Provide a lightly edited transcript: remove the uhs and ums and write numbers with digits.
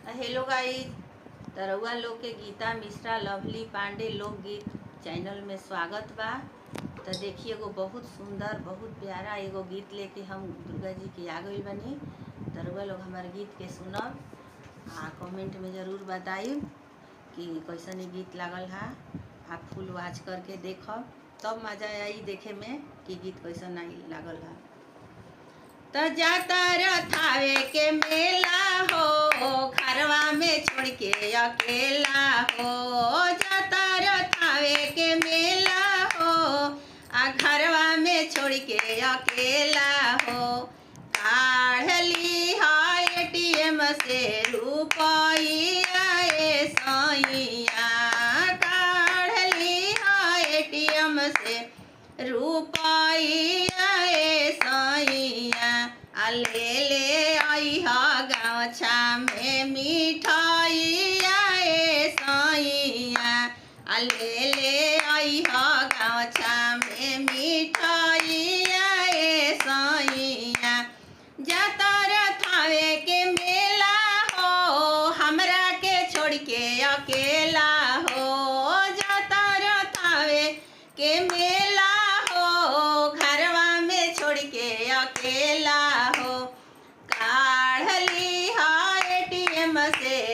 Hello guys, तरौआ लोग के Geeta Mishra lovely Pandey लोकगीत चैनल में स्वागत बा। तो देखिए एगो बहुत सुंदर बहुत प्यारा एगो गीत लेके हम दुर्गा जी के आ गई बनी। तरौआ लोग हमारे गीत के सुनब आ कमेंट में ज़रूर बताइब कि कैसन ई गीत लागल है। आप फुल वॉच करके देखब तब मज़ा आई देखे में कि गीत कैसन आई लागल है। तो जाता रथावे के मेला हो, घरवा में छोड़ के अकेला हो। जाता रथावे के मेला हो, आ घरवा में छोड़ के अकेला हो। काढ़ ली है एटीएम से रुपया ए सैया, काढ़ ली है एटीएम से रुपया ए सैया। ले ले आई हा गाछा में मिठाइया ए सैया। ले ले आई हा गाछा में मिठाइया ए सैया। जाता रथावे के मेला हो, हमरा के छोड़ के अकेला हो। जाता रथावे के मेला हो, घरवा में छोड़ के अकेला हो। काढ़ ली हा एटीएम से